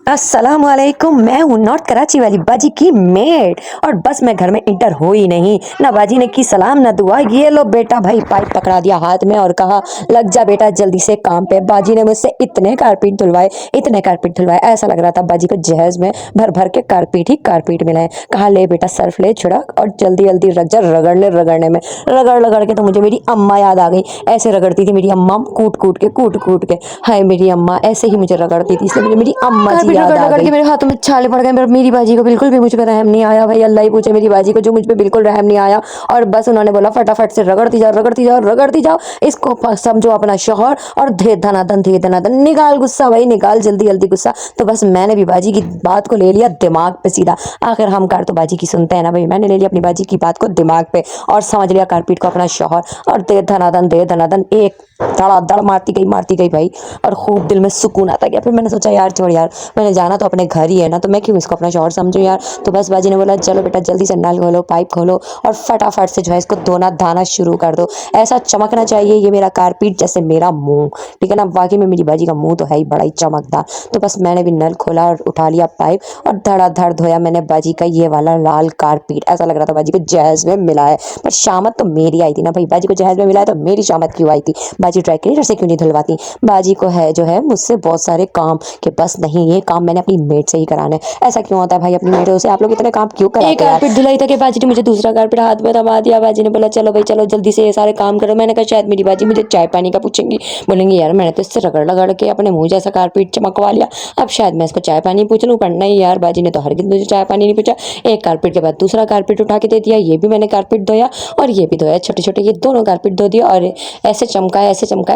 अस्सलाम वालेकुम। मैं हूँ नॉर्थ कराची वाली बाजी की मेड और बस मैं घर में इंटर हो ही नहीं, ना बाजी ने की सलाम ना दुआ। ये लो बेटा, भाई पाइप पकड़ा दिया हाथ में और कहा लग जा बेटा जल्दी से काम पे। बाजी ने मुझसे इतने कारपेट धुलवाए, इतने कारपेट धुलवाए, ऐसा लग रहा था बाजी को जहेज में भर भर के कारपेट ही कारपेट मिले। कहा ले बेटा सर्फ ले छिड़क और जल्दी जल्दी रख जा। रगड़ने रगड़ने में रगड़ रगड़ के तो मुझे मेरी अम्मा याद आ गई। ऐसे रगड़ती थी मेरी अम्मा, कूट कूट के। हाय मेरी अम्मा ऐसे ही मुझे रगड़ती थी, इसलिए मुझे मेरी अम्मा जी याद आ गई। मेरे हाथों में छाले पड़ गए, पर मेरी बाजी को बिल्कुल भी मुझ पे रहम नहीं आया। भाई अल्लाह ही पूछे मेरी बाजी को, जो मुझ पे बिल्कुल रहम नहीं आया। और बस उन्होंने बोला फटाफट से रगड़ती जाओ रगड़ती जाओ रगड़ती जाओ, इसको समझो अपना शौहर और धे धनाधन निकाल गुस्सा भाई निकाल जल्दी जल्दी गुस्सा। तो बस मैंने भी बाजी की बात को ले लिया दिमाग पे सीधा। आखिर हम कार तो बाजी की सुनते हैं ना भाई। मैंने ले लिया अपनी बाजी की बात को दिमाग पे और समझ लिया कारपीट को अपना शौहर और दे धनाधन एक धड़ाधड़ मारती गई भाई। और खूब दिल में सुकून आता गया। फिर मैंने सोचा यार छोड़ यार, मैंने जाना तो अपने घर ही है ना, तो मैं क्यों इसको अपना शौहर समझूं यार। तो बस बाजी ने बोला चलो बेटा जल्दी से नल खोलो पाइप खोलो और फटाफट से जो है इसको धोना धाना शुरू कर दो। ऐसा चमकना चाहिए ये मेरा कारपीट जैसे मेरा मुंह, ठीक है ना। वाकई में मेरी बाजी का मुंह तो है ही बड़ा ही चमकदार। तो बस मैंने भी नल खोला और उठा लिया पाइप और धड़ाधड़ धोया मैंने बाजी का ये वाला लाल कारपीट। ऐसा लग रहा था बाजी को जहेज में मिला है। पर शामत तो मेरी आई थी ना भाई, बाजी को जहेज में मिला है तो मेरी शामत क्यों आई थी। बाजी ड्राई क्लीनर से क्यों नहीं धुलवाती। बाजी को है जो है मुझसे बहुत सारे काम कि बस नहीं ये काम मैंने अपनी मेड से ही कराना है। ऐसा क्यों होता है भाई अपनी मेडों से, आप लोग इतने काम क्यों कराते हैं। एक कारपेट धुलाई था कि बाजी ने मुझे दूसरा कारपेट हाथ में थमा दिया। बाजी ने बोला चलो भाई चलो जल्दी से ये सारे काम करो। मैंने कहा शायद मेरी बाजी मुझे चाय पानी का पूछेंगी, बोलेंगी यार मैंने तो इससे रगड़ रगड़ के अपने मुंह जैसा कारपेट चमकवा लिया, अब शायद मैं इसको चाय पानी पूछ लूँ। पर नहीं यार, बाजी ने तो हरगिज़ मुझे चाय पानी नहीं पूछा। एक कारपेट के बाद दूसरा कारपेट उठा के दे दिया, ये भी मैंने कारपेट धोया और ये भी धोया, छोटे छोटे ये दोनों कारपेट धो दिया और ऐसे चमकाया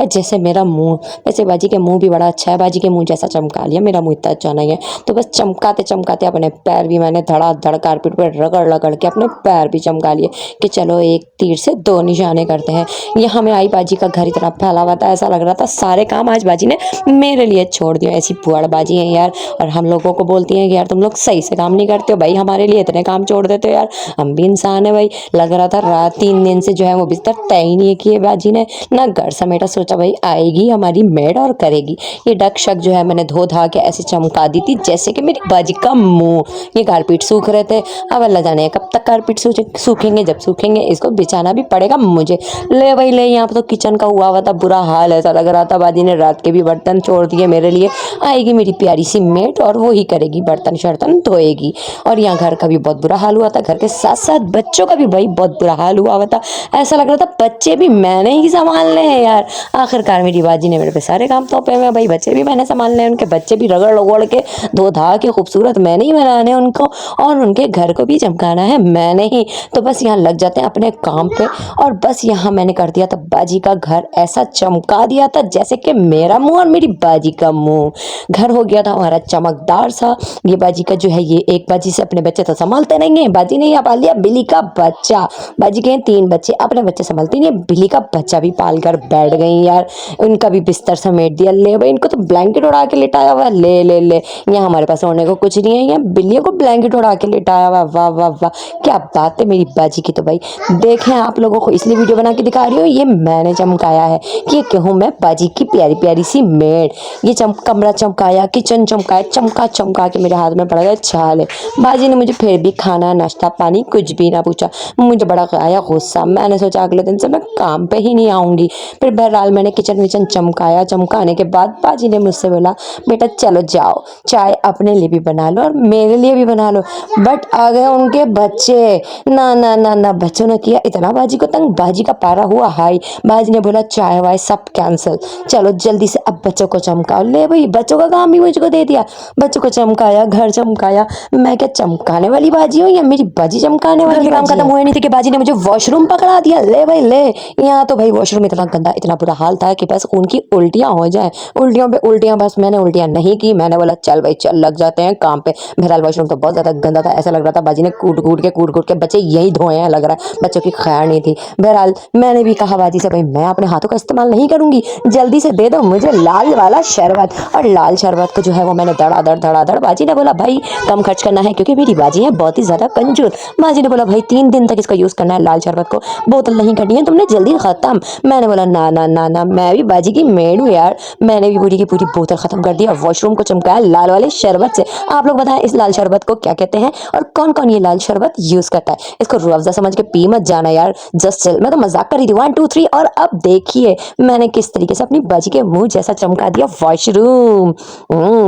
जैसे मेरा मुंह। वैसे बाजी के मुंह भी बड़ा अच्छा है, बाजी के मुंह जैसा चमका लिया, मेरा मुंह इतना अच्छा नहीं है। तो बस चमकाते चमकाते अपने पैर भी मैंने धड़ाधड़ कारपेट पर रगड़ रगड़ के अपने पैर भी चमका लिए कि चलो एक तीर से दो निशाने करते हैं। यहाँ में आई बाजी का घर इतना फैला हुआ था, ऐसा लग रहा था सारे काम आज बाजी ने मेरे लिए छोड़ दिए। ऐसी पुआड़ बाजी है यार, और हम लोगों को बोलती हैं कि यार तुम लोग सही से काम नहीं करते हो भाई, हमारे लिए इतने काम छोड़ देते हो यार, हम भी इंसान है भाई। लग रहा था रात 3 दिन से जो है वो बिस्तर तय ही नहीं किए बाजी ने, ना घर समेटा। सोचा भाई आएगी हमारी मेड और करेगी। ये डक शक जो है मैंने धो धा के ऐसे चमका दी थी जैसे कि मेरी बाजी का मुंह। ये कारपेट सूख रहे थे, अब अल्लाह जाने कब तक कारपेट सूखेंगे। जब सूखेंगे इसको बिछाना भी पड़ेगा मुझे। ले भाई ले, यहाँ पर तो किचन का हुआ था बुरा हाल, ऐसा लग रहा था बाजी ने रात के भी बर्तन छोड़ दिए मेरे लिए। आएगी मेरी प्यारी सी मेड और वो ही करेगी, बर्तन शर्तन धोएगी। और यहाँ घर का भी बहुत बुरा हाल हुआ था, घर के साथ साथ बच्चों का भी भाई बहुत बुरा हाल हुआ था। ऐसा लग रहा था बच्चे भी मैंने ही संभालने हैं यार। आखिरकार मेरी बाजी ने मेरे पे सारे काम सौंपे हुए भाई, बच्चे भी मैंने संभालने हैं, उनके बच्चे भी रगड़ रगड़ के धो धा के खूबसूरत मैंने ही बनाने उनको, और उनके घर को भी चमकाना है मैंने ही। तो बस यहाँ लग जाते हैं अपने काम पे। और बस यहाँ मैंने कर दिया था बाजी का घर ऐसा चमका दिया था जैसे कि मेरा मुंह और मेरी बाजी का मुंह। घर हो गया था हमारा चमकदार सा। ये बाजी का जो है ये एक बाजी से अपने बच्चे तो संभालते नहीं है, बाजी ने यहाँ पाल लिया बिल्ली का बच्चा। बाजी के 3 बच्चे, अपने बच्चे संभालती नहीं, बिल्ली का बच्चा भी पाल कर बैठ गई यार। उनका भी बिस्तर समेट दिया। ले भाई इनको तो ब्लैंकेट उड़ा के लिटाया हुआ, ले ले ले। यहाँ हमारे पास सोने को कुछ नहीं है, यहाँ बिल्लियों को ब्लैंकेट उड़ा के लिटाया हुआ। वाह वाह वाह, क्या बात है मेरी बाजी की। तो भाई देखें आप लोगों को इसलिए वीडियो बना के दिखा रही हूँ, ये मैंने चमकाया है कि कहूँ मैं बाजी की प्यारी प्यारी सी मेड। ये कमरा चमकाया, किचन चमकाया, चमका चमका के मेरे हाथ में पड़ गया छाले। बाजी ने मुझे फिर भी खाना नाश्ता पानी कुछ भी ना पूछा। मुझे बड़ा आया गुस्सा, मैंने सोचा अगले दिन से मैं काम पे ही नहीं आऊँगी। फिर बहरहाल मैंने किचन विचन चमकाया। चमकाने के बाद बाजी ने मुझसे बोला बेटा चलो जाओ चाय अपने लिए भी बना लो और मेरे लिए भी बना लो। बट आ गए उनके बच्चे, ना ना ना ना, बच्चों ने किया इतना बाजी को तंग, बाजी का पारा हुआ हाई। बाजी ने बोला चाय वाय सब कैंसिल, चलो जल्दी से अब बच्चों को चमकाओ। ले भाई बच्चों का काम भी मुझको दे दिया, बच्चों को चमकाया, घर चमकाया। मैं क्या चमकाने वाली बाजी हूँ या मेरी बाजी चमकाने वाली? काम खत्म हुआ नहीं थी कि बाजी ने मुझे वॉशरूम पकड़ा दिया। ले भाई ले, यहाँ तो भाई वॉशरूम इतना गंदा इतना बुरा हाल था कि बस उनकी उल्टियाँ हो जाए, उल्टियों पे उल्टियाँ। बस मैंने उल्टियाँ नहीं की, मैंने बोला चल भाई चल लग जाते हैं काम पे। बहरहाल वॉशरूम तो बहुत ज़्यादा गंदा था, ऐसा लग रहा था बाजी ने कूट कूट के बच्चे यही धोए हैं, लग रहा है बच्चों की खैर नहीं थी। बहरहाल मैंने भी कहा बाजी से भाई मैं अपने हाथों का इस्तेमाल नहीं करूँगी, जल्दी से दे दो मुझे लाल वाला शरबत। और लाल शरबत को जो है वो मैंने धड़ाधड़। बाजी ने बोला भाई कम खर्च करना है क्योंकि मेरी बाजी है बहुत ही ज़्यादा कंजूस। बाजी ने बोला भाई 3 दिन तक इसका यूज़ करना है लाल शरबत को, बोतल नहीं करनी है तुमने, जल्दी ख़त्म। मैंने बोला ना ना ना ना, मैं भी बाजी की मेड हूँ यार। मैंने भी पूरी की पूरी बोतल खत्म कर दी और वॉशरूम को चमकाया लाल वाले शरबत से। आप लोग बताएं इस लाल शरबत को क्या कहते हैं और कौन कौन ये लाल शरबत यूज करता है। इसको रूह अफ़ज़ा समझ के पी मत जाना यार, जस्ट चिल। मैं तो मजाक कर रही थी। 1 2 3 और अब देखिए मैंने किस तरीके से अपनी बाजी के मुंह जैसा चमका दिया वॉशरूम।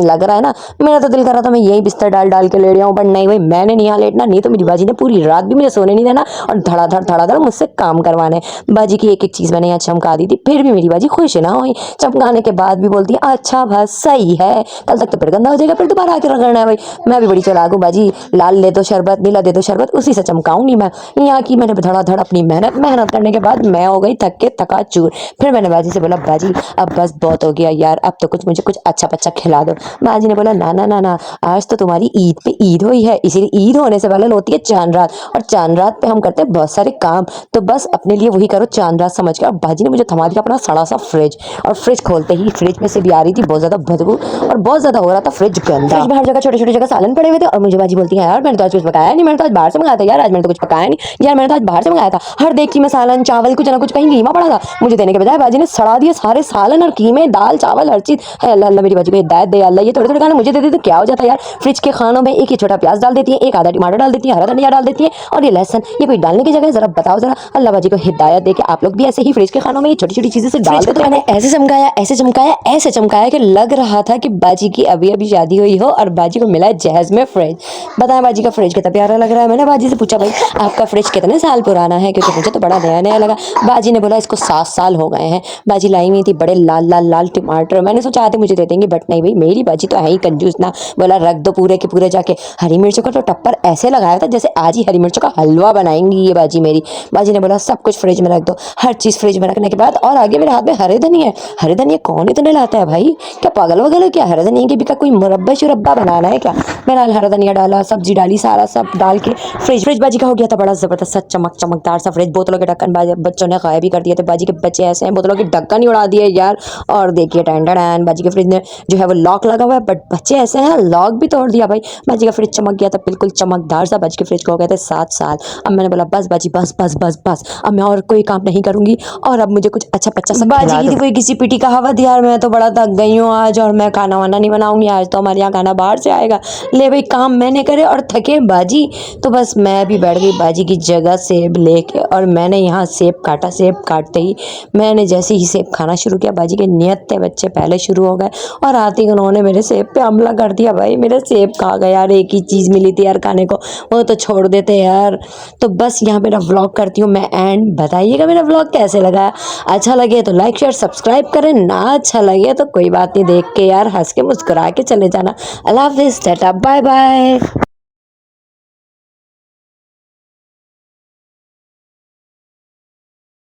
लग रहा है ना, मेरा तो दिल कर रहा था मैं यही बिस्तर डाल डाल के लेट जाऊं, पर नहीं भाई, मैंने नहीं यहाँ लेटना, नहीं तो मेरी बाजी ने पूरी रात भी मुझे सोने नहीं देना और धड़ाधड़ मुझसे काम करवाने। बाजी की एक एक चीज मैंने यहाँ चमका दी थी, फिर भी मेरी बाजी खुश ना हुई। चमकाने के बाद भी बोलती है अच्छा बस सही है, कल तक तो फिर गंदा हो जाएगा, फिर दोबारा आके रगड़ना है। भाई मैं भी बड़ी चालाक हूँ बाजी, लाल ले दो शरबत, नीला दे दो शरबत, उसी से चमकाऊंगी मैं। यहाँ की मैंने धड़ाधड़ अपनी मेहनत करने के बाद मैं हो गई थक के चूर। फिर मैंने बाजी से बोला बाजी अब बस बहुत हो गया यार, अब तो मुझे कुछ अच्छा पच्चा खिला दो। बाजी ने बोला ना ना ना ना, आज तो तुम्हारी ईद पे ईद हुई है, इसीलिए ईद होने से पहले होती है चांद रात, और चांद रात पे हम करते हैं बहुत सारे काम, तो बस अपने लिए वही करो चांद रात समझ के। और बाजी ने मुझे थमा दिया अपना सड़ा सा फ्रिज, और फ्रिज खोलते ही फ्रिज में से भी आ रही थी बहुत ज्यादा बदबू और बहुत ज्यादा हो रहा था फ्रिज गंदा। फ्रिज में हर जगह छोटे छोटे जगह सालन पड़े हुए थे, और मुझे बाजी बोलती है यार मैंने तो आज कुछ पकाया नहीं, मैंने तो आज बाहर से मंगाया था यार, आज मैंने तो कुछ पकाया नहीं यार, मैंने तो आज बाहर से मंगाया था। हर देखी में सालन चावल कुछ ना कुछ कहीं कीमा पड़ा था, मुझे देने के बजाय बाजी ने सड़ा दिए सारे सालन और कीमे, दाल चावल हर चीज। अल्लाह अल्लाह मेरी बाजी को हिदायत दे अल्लाह, ये थोड़े थोड़े खाने मुझे दे देते तो क्या हो जाता यार। फ्रिज के खानों में एक ही छोटा प्याज डाल देती है, एक आधा टमाटर डाल देती है, हरा धनिया डाल देती है, और ये लहसन, ये कोई डालने की जगह जरा बताओ जरा। अल्लाह बाजी को हिदायत दे कि आप लोग भी ऐसे ही फ्रिज के खानों में ये छोटी छोटी चीजें से डाल दो। तो मैंने ऐसे चमकाया ऐसे चमकाया ऐसे चमकाया कि लग रहा था कि बाजी की अभी अभी शादी हुई हो और बाजी को मिला है जहेज में फ्रिज। बताएं बाजी का फ्रिज कितना प्यारा लग रहा है। मैंने बाजी से पूछा भाई आपका फ्रिज कितने साल पुराना है, क्योंकि मुझे तो बड़ा नया नया लगा। बाजी ने बोला इसको 7 साल हो गए हैं। बाजी लाई हुई थी बड़े लाल लाल लाल टमाटर, मैंने सोचा आते मुझे दे देंगे, बट नहीं भाई मेरी बाजी तो है ही कंजूस ना, बोला रख दो पूरे के पूरे जाके। हरी मिर्चों का तो टप्पर ऐसे लगाया था जैसे आज ही हरी मिर्चों का हलवा बनाएंगी ये बाजी मेरी। बाजी ने बोला सब कुछ फ्रिज में रख दो, हर चीज फ्रिज में रखने के बाद, और आगे मेरे हाथ में हरे धनिया है। हरे धनिया कौन इतने लाता है भाई, क्या पागल वगल है क्या, हरे धनिया के भी का कोई मुरब्बा शुरब्बा बनाना है क्या। मैंने हरा धनिया डाला, सब्जी डाली, सारा सब डाल के फ्रिज बाजी का हो गया था बड़ा जबरदस्त सा चमकदार सा फ्रिज। बोतलों के ढक्कन बच्चों ने गायब भी कर दिए थे, बाजी के बच्चे ऐसे हैं बोतलों के ढक्कन ही उड़ा दिए यार। और देखिए टैंडन बाजी के फ्रिज में जो है वो लॉक लगा हुआ है, बट बच्चे ऐसे हैं लॉक भी तोड़ दिया भाई। बाजी का फ्रिज चमक गया था बिल्कुल चमकदार सा। बाजी के फ्रिज को हो गए थे 7 साल। अब मैंने बोला बस बाजी बस बस बस बस, अब मैं और कोई काम नहीं करूंगी, और अब मुझे कुछ अच्छा पच्चा सा बाजी की कोई किसी पीटी कहावत यार, मैं तो बड़ा थक गई हूँ आज, और मैं खाना वाना नहीं बनाऊंगी आज, तो हमारे यहाँ खाना बाहर से आएगा। ले भाई काम मैंने करे और थके बाजी, तो बस मैं भी बैठ गई बाजी की जगह सेब लेके, और मैंने यहाँ सेब काटा। सेब काटते ही मैंने जैसे ही सेब खाना शुरू किया, बाजी के नियत बच्चे पहले शुरू हो गए, और आते ही उन्होंने मेरे सेब पे हमला कर दिया। भाई मेरे सेब खा गए यार, एक ही चीज़ मिली थी यार खाने को, वो तो छोड़ देते यार। तो बस यहाँ मेरा व्लॉग करती हूँ मैं एंड। बताइएगा मेरा व्लॉग कैसे लगा, अच्छा लगे तो लाइक शेयर सब्सक्राइब करें, ना अच्छा लगे तो कोई बात नहीं, देख के यार हंस के मुस्कुरा के चले जाना। अल्लाह हाफिज़, टाटा बाय बाय।